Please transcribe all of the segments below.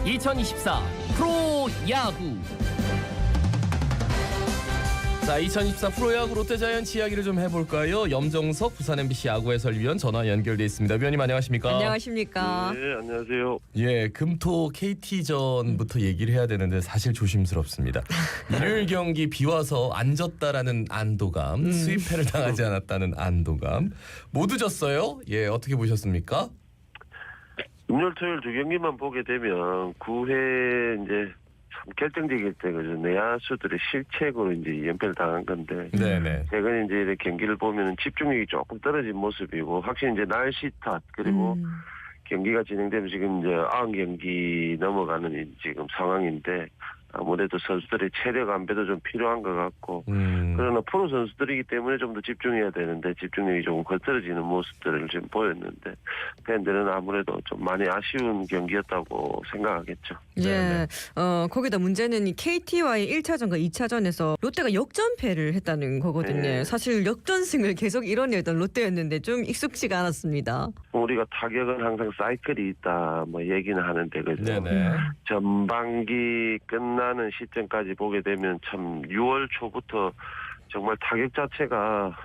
2024 프로야구. 자, 2024 프로야구 롯데자이언츠 이야기를 좀 해볼까요? 염정석 부산 MBC 야구 해설위원 전화 연결돼 있습니다. 위원님 안녕하십니까? 안녕하십니까? 네, 안녕하세요. 예, 금토 KT전부터 얘기를 해야 되는데 사실 조심스럽습니다. 일요일 경기 비 와서 안 졌다라는 안도감, 수입패를 당하지 않았다는 안도감 모두 졌어요. 예, 어떻게 보셨습니까? 금요일 토요일 두 경기만 보게 되면 9회 이제 참 결정적일 때 그죠 내야수들의 실책으로 이제 연패를 당한 건데 네네. 최근 이제 이렇게 경기를 보면은 집중력이 조금 떨어진 모습이고 확실히 이제 날씨 탓 그리고 경기가 진행되면 지금 이제 90경기 넘어가는 지금 상황인데 아무래도 선수들의 체력 안배도 좀 필요한 것 같고 그러나 프로 선수들이기 때문에 좀 더 집중해야 되는데 집중력이 조금 거떨어지는 모습들을 지금 보였는데 팬들은 아무래도 좀 많이 아쉬운 경기였다고 생각하겠죠. 예. 거기다 문제는 이 KT와의 1차전과 2차전에서 롯데가 역전패를 했다는 거거든요. 네. 사실 역전승을 계속 이뤄내던 롯데였는데 좀 익숙지가 않았습니다. 우리가 타격은 항상 사이클이 있다 뭐 얘기는 하는데 그죠. 네네. 전반기 끝나는 시점까지 보게 되면 참 6월 초부터 정말 타격 자체가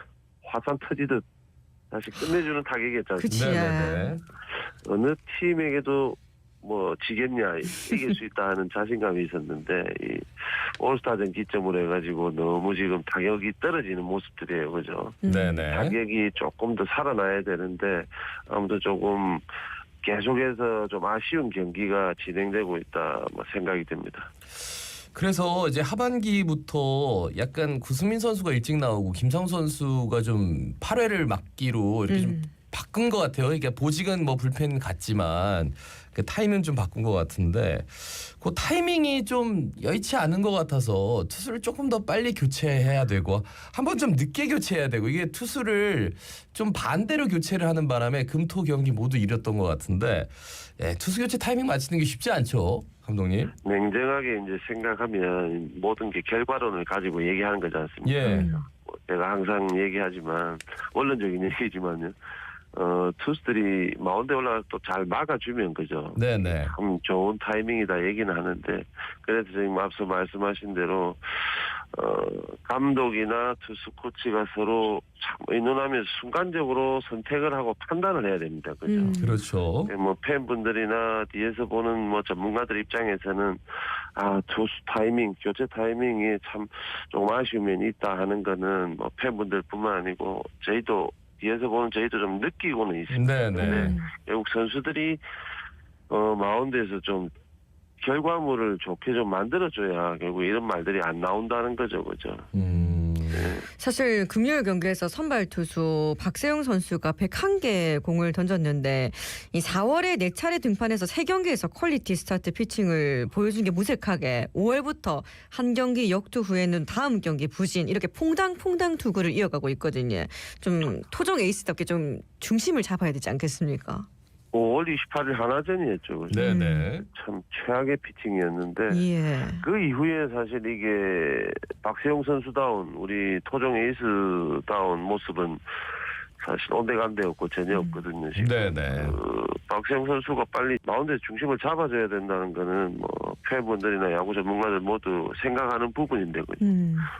화산 터지듯 다시 끝내주는 타격이었지 그치. 않습니까? 네네네. 어느 팀에게도 뭐 지겠냐 이길 수 있다 하는 자신감이 있었는데 이 올스타전 기점으로 해가지고 너무 지금 타격이 떨어지는 모습들이에요, 그죠? 네네. 타격이 조금 더 살아나야 되는데 아무튼 조금 계속해서 좀 아쉬운 경기가 진행되고 있다 뭐 생각이 듭니다. 그래서 이제 하반기부터 약간 구수민 선수가 일찍 나오고 김상우 선수가 좀 8회를 막기로 이렇게 좀 바꾼 것 같아요. 그러니까 보직은 뭐 불펜 같지만 그 타이밍 좀 바꾼 것 같은데 그 타이밍이 좀 여의치 않은 것 같아서 투수를 조금 더 빨리 교체해야 되고 한번 좀 늦게 교체해야 되고 이게 투수를 좀 반대로 교체를 하는 바람에 금토 경기 모두 잃었던 것 같은데 예, 투수 교체 타이밍 맞추는 게 쉽지 않죠, 감독님. 냉정하게 이제 생각하면 모든 게 결과론을 가지고 얘기하는 거지 않습니까? 예. 제가 항상 얘기하지만 원론적인 얘기지만요. 투수들이 마운드에 올라가서 또 잘 막아주면 그죠. 네네. 참 좋은 타이밍이다 얘기는 하는데 그래서 지금 앞서 말씀하신 대로 감독이나 투수 코치가 서로 참 의논하면서 순간적으로 선택을 하고 판단을 해야 됩니다. 그죠. 그렇죠. 뭐 팬분들이나 뒤에서 보는 뭐 전문가들 입장에서는 투수 타이밍, 교체 타이밍이 참 조금 아쉬운 면이 있다 하는 거는 뭐 팬분들뿐만 아니고 저희도 뒤에서 보는 저희도 좀 느끼고는 있습니다. 네네. 근데 결국 선수들이 마운드에서 좀 결과물을 좋게 좀 만들어줘야 결국 이런 말들이 안 나온다는 거죠, 그죠? 사실 금요일 경기에서 선발 투수 박세웅 선수가 101개 공을 던졌는데 이 4월에 4차례 등판해서 3경기에서 퀄리티 스타트 피칭을 보여준 게 무색하게 5월부터 한 경기 역투 후에는 다음 경기 부진 이렇게 퐁당퐁당 투구를 이어가고 있거든요. 좀 토종 에이스답게 좀 중심을 잡아야 되지 않겠습니까? 5월 28일 하나전이었죠, 그죠? 네네. 참 최악의 피칭이었는데 예. 그 이후에 사실 이게 박세용 선수다운 우리 토종 에이스다운 모습은 사실 온데간데없고 전혀 없거든요. 지금. 네네. 박세용 선수가 빨리 마운드의 중심을 잡아줘야 된다는 거는 뭐 팬분들이나 야구 전문가들 모두 생각하는 부분인데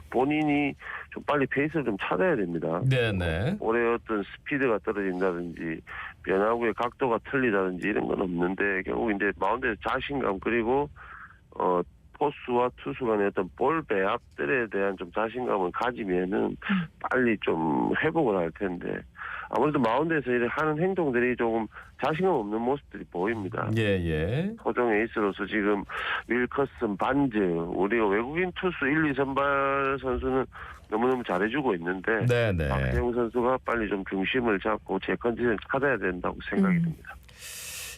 본인이 좀 빨리 페이스를 좀 찾아야 됩니다. 네네. 올해 어떤 스피드가 떨어진다든지 변화구의 각도가 틀리다든지 이런 건 없는데 결국 이제 마운드의 자신감 그리고 포수와 투수 간의 어떤 볼 배합들에 대한 좀 자신감을 가지면은 빨리 좀 회복을 할 텐데 아무래도 마운드에서 이렇게 하는 행동들이 조금 자신감 없는 모습들이 보입니다. 예예. 토종 에이스로서 지금 윌커슨, 반즈 우리가 외국인 투수 1, 2 선발 선수는 너무너무 잘해주고 있는데 네네. 박세웅 선수가 빨리 좀 중심을 잡고 제 컨디션을 찾아야 된다고 생각이 듭니다.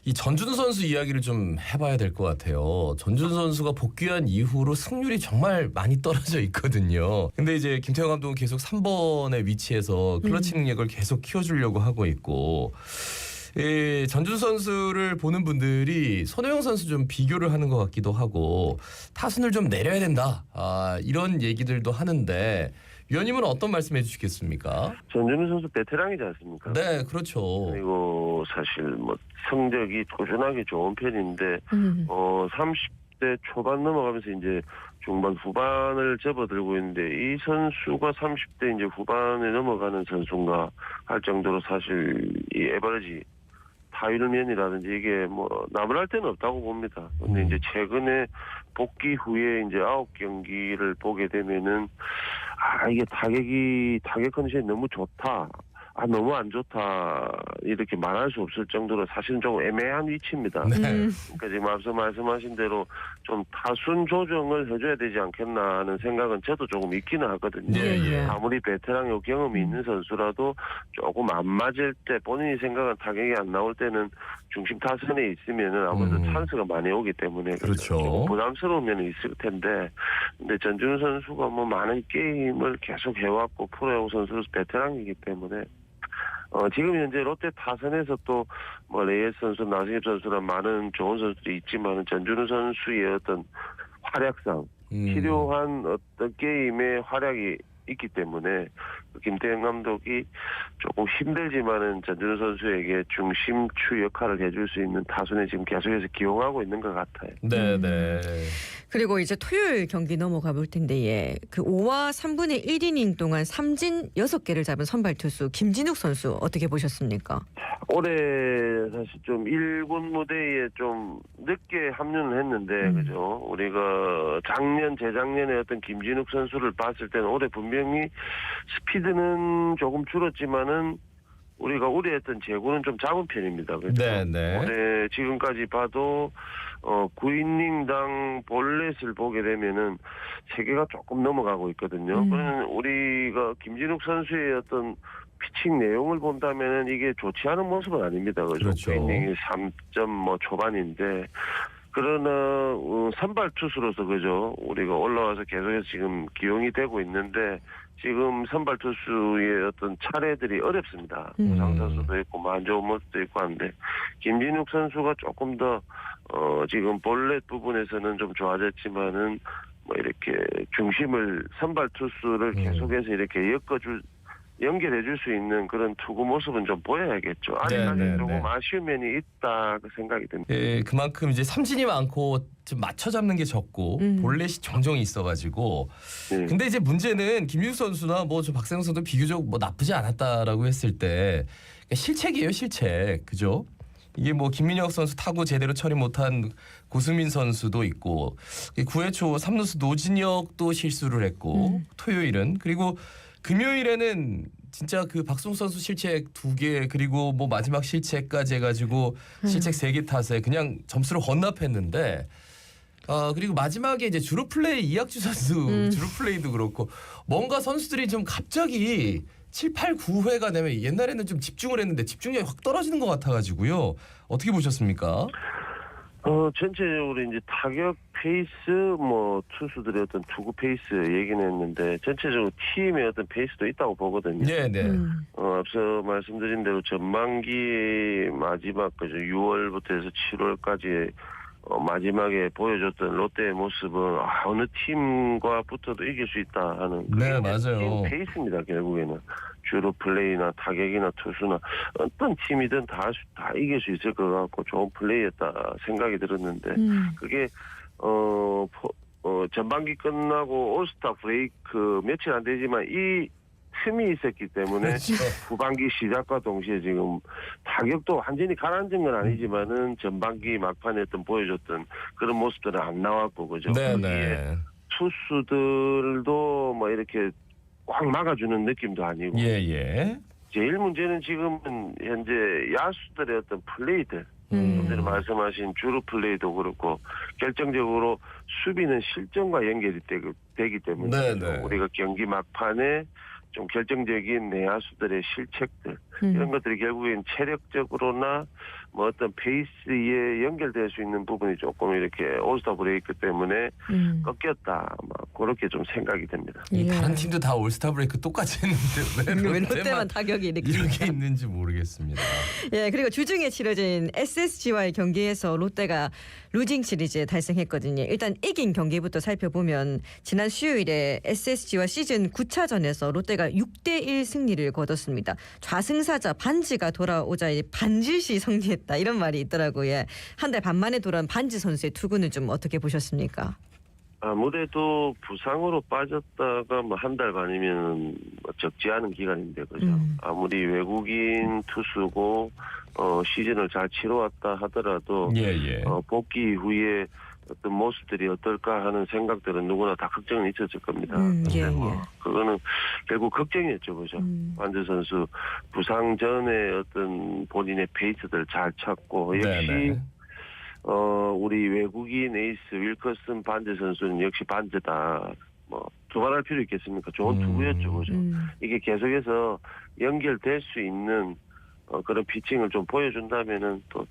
이 전준 선수 이야기를 좀 해봐야 될 것 같아요. 전준 선수가 복귀한 이후로 승률이 정말 많이 떨어져 있거든요. 근데 이제 김태형 감독은 계속 3번의 위치에서 클러치 능력을 계속 키워주려고 하고 있고 이 전준 선수를 보는 분들이 손호영 선수 좀 비교를 하는 것 같기도 하고 타순을 좀 내려야 된다. 이런 얘기들도 하는데 위원님은 어떤 말씀해 주시겠습니까? 전준우 선수 베테랑이지 않습니까? 네, 그렇죠. 그리고 사실 뭐 성적이 꾸준하게 좋은 편인데 30대 초반 넘어가면서 이제 중반 후반을 접어들고 있는데 이 선수가 30대 이제 후반에 넘어가는 선수인가 할 정도로 사실 이 에버리지 타율면이라든지 이게 뭐 나무랄 데는 없다고 봅니다. 근데 이제 최근에 복귀 후에 이제 9경기를 보게 되면은 이게 타격 컨디션이 너무 좋다. 너무 안 좋다. 이렇게 말할 수 없을 정도로 사실은 좀 애매한 위치입니다. 네. 그러니까 지금 앞서 말씀하신 대로 좀 타순 조정을 해줘야 되지 않겠나 하는 생각은 저도 조금 있기는 하거든요. 예. 아무리 베테랑이고 경험이 있는 선수라도 조금 안 맞을 때 본인이 생각한 타격이 안 나올 때는 중심 타선에 있으면은 아무래도 찬스가 많이 오기 때문에 그렇죠. 조금 부담스러운 면이 있을 텐데 근데 전준우 선수가 뭐 많은 게임을 계속 해왔고 프로야구 선수 베테랑이기 때문에 지금 현재 롯데 타선에서 또 뭐 레이스 선수, 나승엽 선수나 많은 좋은 선수들이 있지만 전준우 선수의 어떤 활약상 필요한 어떤 게임의 활약이 있기 때문에 김태형 감독이 조금 힘들지만은 전준우 선수에게 중심추 역할을 해줄 수 있는 타순에 지금 계속해서 기용하고 있는 것 같아요. 네. 그리고 이제 토요일 경기 넘어가 볼 텐데 그 5와 3분의 1이닝 동안 삼진 6개를 잡은 선발 투수 김진욱 선수 어떻게 보셨습니까? 올해 사실 좀 1군 무대에 좀 늦게 합류를 했는데 그죠? 우리가 재작년에 어떤 김진욱 선수를 봤을 때는 올해 분명히 스피드는 조금 줄었지만은 우리가 우려했던 제구는 좀 작은 편입니다. 그렇죠? 네. 올해 지금까지 봐도 9이닝당 볼넷을 보게 되면은 3개가 조금 넘어가고 있거든요. 그러면 우리가 김진욱 선수의 어떤 피칭 내용을 본다면은 이게 좋지 않은 모습은 아닙니다. 그렇죠. 9이닝이 3점 초반인데 그러나 선발 투수로서 그죠? 우리가 올라와서 계속해서 지금 기용이 되고 있는데 지금 선발 투수의 어떤 차례들이 어렵습니다. 부상 선수도 있고 안 좋은 모습도 있고 한데 김진욱 선수가 조금 더 지금 볼넷 부분에서는 좀 좋아졌지만은 뭐 이렇게 중심을 선발 투수를 계속해서 이렇게 연결해줄 수 있는 그런 투구 모습은 좀 보여야겠죠. 아직까지 조금 아쉬운 면이 있다 그 생각이 듭니다. 예, 그만큼 이제 삼진이 많고 좀 맞춰 잡는 게 적고 볼넷이 종종이 있어가지고. 근데 이제 문제는 김유욱 선수나 뭐 저 박세영 선수도 비교적 뭐 나쁘지 않았다라고 했을 때 실책이에요, 실책, 그죠? 이게 뭐 김민혁 선수 타구 제대로 처리 못한 고수민 선수도 있고 9회 초 3루수 노진혁도 실수를 했고 토요일은 그리고 금요일에는 진짜 그 박승우 선수 실책 2개 그리고 뭐 마지막 실책까지 해가지고 실책 3개 탓에 그냥 점수를 헌납했는데 그리고 마지막에 이제 주루 플레이 이학주 선수 주루 플레이도 그렇고 뭔가 선수들이 좀 갑자기 7, 8, 9회가 되면 옛날에는 좀 집중을 했는데 집중력이 확 떨어지는 것 같아가지고요. 어떻게 보셨습니까? 전체적으로 이제 타격 페이스, 뭐 투수들의 어떤 투구 페이스 얘기는 했는데 전체적으로 팀의 어떤 페이스도 있다고 보거든요. 네네. 앞서 말씀드린 대로 전반기 마지막 그죠 6월부터 해서 7월까지 마지막에 보여줬던 롯데의 모습은 어느 팀과 붙어도 이길 수 있다 하는 네 맞아요. 팀 페이스입니다. 결국에는 주로 플레이나 타격이나 투수나 어떤 팀이든 다 이길 수 있을 것 같고 좋은 플레이였다 생각이 들었는데 그게 전반기 끝나고 올스타 브레이크 며칠 안 되지만 이 틈이 있었기 때문에 그렇죠. 후반기 시작과 동시에 지금 타격도 완전히 가라앉은 건 아니지만은 전반기 막판에 어떤 보여줬던 그런 모습들은 안 나왔고 그죠. 네네. 투수들도 뭐 이렇게 꽉 막아주는 느낌도 아니고. 예. 제일 문제는 지금은 현재 야수들의 어떤 플레이들. 오늘 말씀하신 주루 플레이도 그렇고 결정적으로 수비는 실점과 연결이 되기 때문에 우리가 경기 막판에 좀 결정적인 내야수들의 실책들 이런 것들이 결국엔 체력적으로나 뭐 어떤 페이스에 연결될 수 있는 부분이 조금 이렇게 올스타 브레이크 때문에 꺾였다. 그렇게 좀 생각이 됩니다. 이 예. 다른 팀도 다 올스타 브레이크 똑같이 했는데 왜 롯데만 타격이 이렇게 이렇게 있는지 모르겠습니다. 예, 그리고 주중에 치러진 SSG와의 경기에서 롯데가 루징 시리즈 달성했거든요. 일단 이긴 경기부터 살펴보면 지난 수요일에 SSG와 시즌 9차전에서 롯데가 6대1 승리를 거뒀습니다. 좌승사자 반지가 돌아오자 반질시 승리했다 이런 말이 있더라고요. 한 달 반 만에 돌아온 반지 선수의 투구는 좀 어떻게 보셨습니까? 아무래도 부상으로 빠졌다가 뭐 한 달 반이면 적지 않은 기간인데 그죠. 아무리 외국인 투수고 시즌을 잘 치러왔다 하더라도 예. 복귀 후에 어떤 모습들이 어떨까 하는 생각들은 누구나 다 걱정은 있었을 겁니다. 예, 근데 뭐 예. 그거는 결국 걱정이었죠, 그죠. 반지 선수 부상 전에 어떤 본인의 페이스들 잘 찾고 역시 네네. 우리 외국인 에이스 윌커슨 반지 선수는 역시 반지다. 뭐 두말할 필요 있겠습니까? 좋은 투구였죠, 그죠. 이게 계속해서 연결될 수 있는 그런 피칭을 좀 보여준다면은 또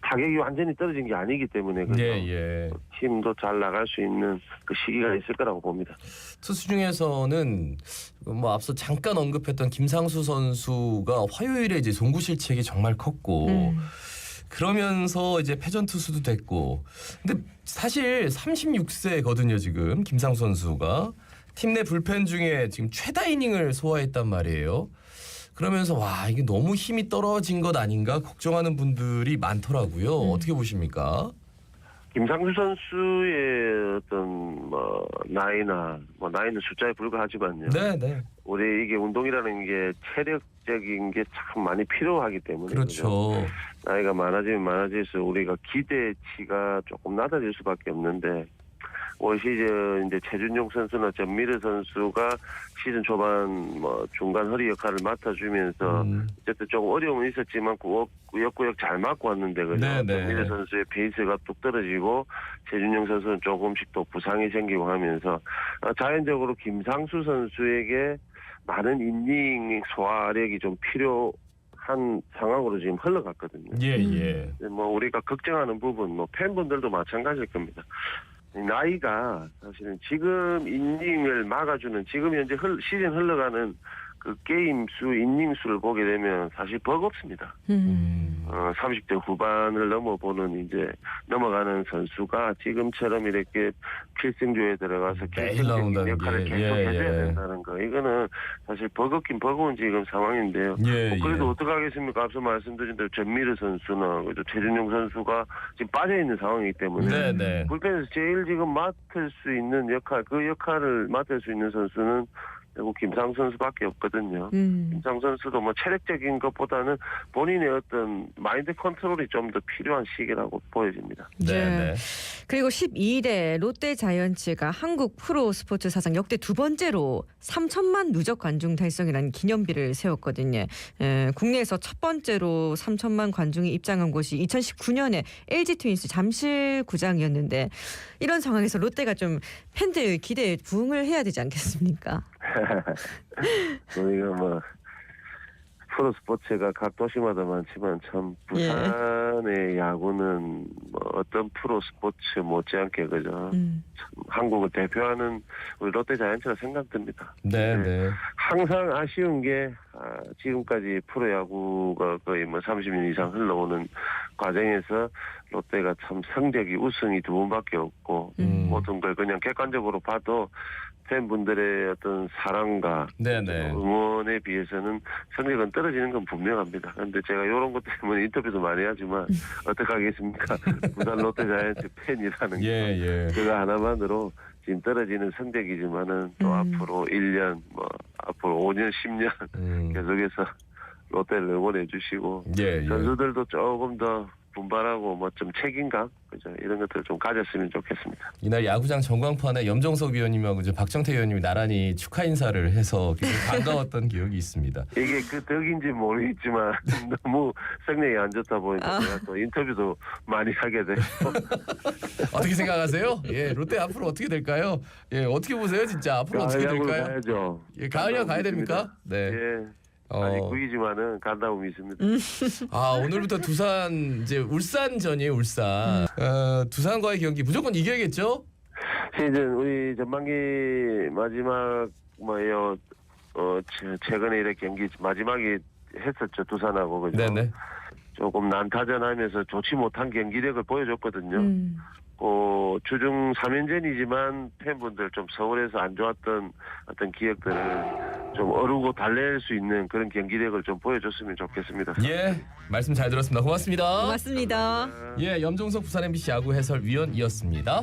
타격이 완전히 떨어진 게 아니기 때문에 그죠. 예. 팀도 잘 나갈 수 있는 그 시기가 있을 거라고 봅니다. 투수 중에서는 뭐 앞서 잠깐 언급했던 김상수 선수가 화요일에 이제 송구 실책이 정말 컸고 그러면서 이제 패전 투수도 됐고 근데 사실 36세거든요 지금 김상수 선수가 팀 내 불펜 중에 지금 최다 이닝을 소화했단 말이에요. 그러면서 와 이게 너무 힘이 떨어진 것 아닌가 걱정하는 분들이 많더라고요. 어떻게 보십니까? 김상수 선수의 어떤 뭐 나이는 숫자에 불과하지만요. 네. 우리 이게 운동이라는 게 체력적인 게 참 많이 필요하기 때문에 그렇죠. 나이가 많아지면 많아질수록 우리가 기대치가 조금 낮아질 수밖에 없는데 올 시즌 이제 최준용 선수나 전미르 선수가 시즌 초반 뭐 중간 허리 역할을 맡아주면서 어쨌든 조금 어려움은 있었지만 꾸역꾸역 잘 맞고 왔는데 그죠. 전미르 선수의 페이스가 뚝 떨어지고 최준용 선수는 조금씩 또 부상이 생기고 하면서 자연적으로 김상수 선수에게 많은 이닝 소화력이 좀 필요한 상황으로 지금 흘러갔거든요. 예. 뭐 우리가 걱정하는 부분 뭐 팬분들도 마찬가지일 겁니다. 나이가 사실은 지금 이닝을 막아주는 지금 현재 시즌 흘러가는 그 게임 수 이닝 수를 보게 되면 사실 버겁습니다. 30대 후반을 넘어가는 선수가 지금처럼 이렇게 필승조에 들어가서 결정적인 역할을 계속 해줘야 된다는 거. 이거는 사실 버겁긴 버거운 지금 상황인데요. 그래도 어떡하겠습니까? 앞서 말씀드린 대로 전미르 선수나 최준용 선수가 지금 빠져 있는 상황이기 때문에 불펜에서 제일 지금 맡을 수 있는 그 역할을 맡을 수 있는 선수는 결국 김상수 선수밖에 없거든요. 김상수 선수도 뭐 체력적인 것보다는 본인의 어떤 마인드 컨트롤이 좀 더 필요한 시기라고 보여집니다. 네. 그리고 12일에 롯데 자이언츠가 한국 프로 스포츠 사상 역대 두 번째로 3천만 누적 관중 달성이라는 기념비를 세웠거든요. 국내에서 첫 번째로 3천만 관중이 입장한 곳이 2019년에 LG 트윈스 잠실구장이었는데 이런 상황에서 롯데가 좀 팬들 기대에 부응을 해야 되지 않겠습니까? 우리가 뭐 프로 스포츠가 각 도시마다 많지만 참 부산의 야구는 뭐 어떤 프로 스포츠 못지않게 그죠. 참 한국을 대표하는 우리 롯데 자이언츠라 생각됩니다. 네. 항상 아쉬운 게 지금까지 프로야구가 거의 뭐 30년 이상 흘러오는 과정에서 롯데가 참 성적이 우승이 두 번밖에 없고 모든 걸 그냥 객관적으로 봐도 팬분들의 어떤 사랑과 응원에 비해서는 성적은 떨어지는 건 분명합니다. 그런데 제가 이런 것 때문에 인터뷰도 많이 하지만 어떡하겠습니까? 부산 롯데 자이언츠 팬이라는 거 그거 하나만으로 지금 떨어지는 성적이지만은 또 앞으로 1년 뭐 앞으로 5년 10년 계속해서 롯데를 응원해 주시고 선수들도 조금 더 분발하고 뭐 좀 책임감 그죠 이런 것들 좀 가졌으면 좋겠습니다. 이날 야구장 전광판에 염정석 위원님하고 이제 박정태 위원님이 나란히 축하 인사를 해서 굉장히 반가웠던 기억이 있습니다. 이게 그 덕인지 모르겠지만 너무 성능이 안 좋다 보니까 제가 또 인터뷰도 많이 하게 되고. 어떻게 생각하세요? 롯데 앞으로 어떻게 될까요? 어떻게 보세요 진짜 앞으로 어떻게 될까요? 가야죠. 가을야 가야 됩니까? 네. 아직 구이지만은 간다고 믿습니다. 오늘부터 두산 이제 울산전이에요. 울산. 두산과의 경기 무조건 이겨야겠죠? 시즌 우리 전반기 마지막 뭐예요? 최근에 이렇게 경기 마지막에 했었죠. 두산하고 그죠? 네네. 조금 난타전하면서 좋지 못한 경기력을 보여줬거든요. 주중 3연전이지만 팬분들 좀 서울에서 안 좋았던 어떤 기억들을 좀 어루고 달랠 수 있는 그런 경기력을 좀 보여줬으면 좋겠습니다. 예, 말씀 잘 들었습니다. 고맙습니다. 고맙습니다. 예, 염종석 부산 MBC 야구 해설위원이었습니다.